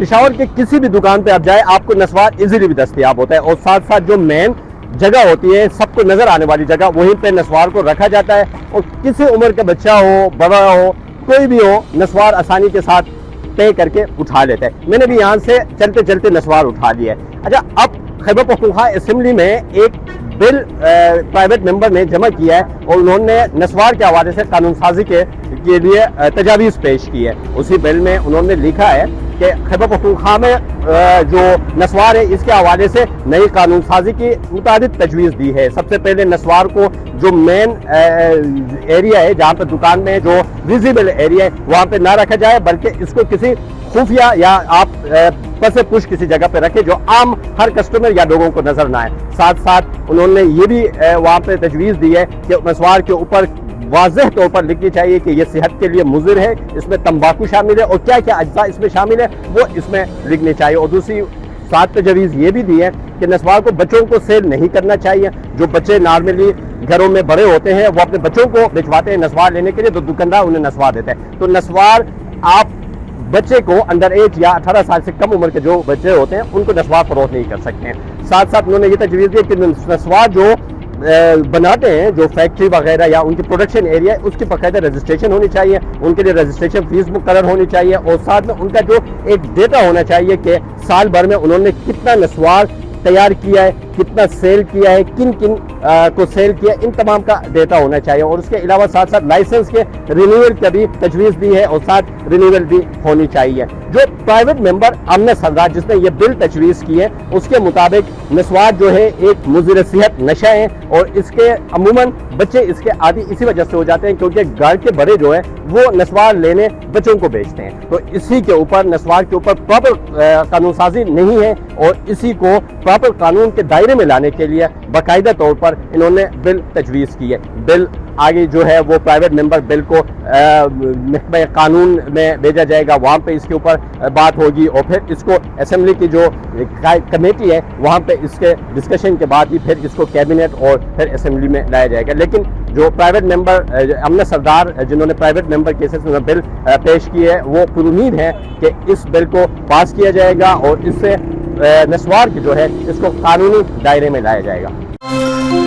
پشاور کے کسی بھی دکان پہ آپ جائے آپ کو نسوار ایزیلی بھی دستیاب ہوتا ہے، اور ساتھ ساتھ جو مین جگہ ہوتی ہے سب کو نظر آنے والی جگہ وہیں پہ نسوار کو رکھا جاتا ہے، اور کسی عمر کا بچہ ہو بڑا ہو کوئی بھی ہو نسوار آسانی کے ساتھ پے کر کے اٹھا لیتا ہے۔ میں نے بھی یہاں سے چلتے چلتے نسوار اٹھا لیا ہے۔ اچھا، اب خیبر پختونخوا اسمبلی میں ایک بل پرائیویٹ ممبر نے جمع کیا ہے، اور انہوں نے نسوار کے حوالے سے قانون سازی کے لیے تجاویز پیش کی ہے۔ اسی بل میں انہوں نے لکھا ہے کہ خیبر پختونخوا میں جو نسوار ہے اس کے حوالے سے نئی قانون سازی کی متعدد تجویز دی ہے۔ سب سے پہلے نسوار کو جو مین ایریا ہے جہاں پہ دکان میں جو ویزیبل ایریا ہے وہاں پہ نہ رکھا جائے، بلکہ اس کو کسی خفیہ یا آپ پس پش کسی جگہ پہ رکھے جو عام ہر کسٹمر یا لوگوں کو نظر نہ آئے۔ ساتھ ساتھ انہوں نے یہ بھی وہاں پہ تجویز دی ہے کہ نسوار کے اوپر واضح طور پر لکھنی چاہیے کہ یہ صحت کے لیے مضر ہے، اس میں تمباکو شامل ہے، اور کیا کیا اجزاء اس میں شامل ہے وہ اس میں لکھنی چاہیے۔ اور دوسری ساتھ تجویز یہ بھی دی ہے کہ نسوار کو بچوں کو سیل نہیں کرنا چاہیے۔ جو بچے نارملی گھروں میں بڑے ہوتے ہیں وہ اپنے بچوں کو بھجواتے ہیں نسوار لینے کے لیے، تو دکاندار انہیں نسوار دیتا ہے۔ تو نسوار آپ بچے کو انڈر ایج یا 18 سال سے کم عمر کے جو بچے ہوتے ہیں ان کو نسوار فروخت نہیں کر سکتے ہیں۔ ساتھ ساتھ انہوں نے یہ تجویز دی کہ نسوار جو بناتے ہیں جو فیکٹری وغیرہ یا ان کی پروڈکشن ایریا ہے اس کی باقاعدہ رجسٹریشن ہونی چاہیے، ان کے لیے رجسٹریشن فیس مقرر ہونی چاہیے، اور ساتھ میں ان کا جو ایک ڈیٹا ہونا چاہیے کہ سال بھر میں انہوں نے کتنا نسوار تیار کیا ہے، کتنا سیل کیا ہے، کن کن کو سیل کیا ہے، ان تمام کا ڈیٹا ہونا چاہیے۔ اور اس کے علاوہ ساتھ ساتھ لائسنس کے رینیول کا بھی تجویز دی ہے، اور ساتھ رینیول بھی ہونی چاہیے۔ جو پرائیویٹ ممبر امن سردار جس نے یہ بل تجویز کی ہے اس کے مطابق نسوار جو ہے ایک مضر صحت نشہ ہے، اور اس کے عموماً بچے اس کے عادی اسی وجہ سے ہو جاتے ہیں کیونکہ گھر کے بڑے جو ہیں وہ نسوار لینے بچوں کو بیچتے ہیں۔ تو اسی کے اوپر نسوار کے اوپر پراپر قانون سازی نہیں ہے، اور اسی کو پراپر قانون کے دائرے میں لانے کے لیے باقاعدہ طور پر انہوں نے بل تجویز کی ہے۔ بل آگے جو ہے وہ پرائیویٹ ممبر بل کو محکمہ قانون میں بھیجا جائے گا، وہاں پہ اس کے اوپر بات ہوگی، اور پھر اس کو اسمبلی کی جو کمیٹی ہے وہاں پہ اس کے ڈسکشن کے بعد ہی پھر اس کو کیبنٹ اور پھر اسمبلی میں لایا جائے گا۔ لیکن جو پرائیویٹ ممبر امن سردار جنہوں نے پرائیویٹ ممبر کیسز میں بل پیش کی ہے وہ پر امید ہے کہ اس بل کو پاس کیا جائے گا، اور اس سے نسوار کی جو ہے اس کو قانونی دائرے میں لایا جائے گا۔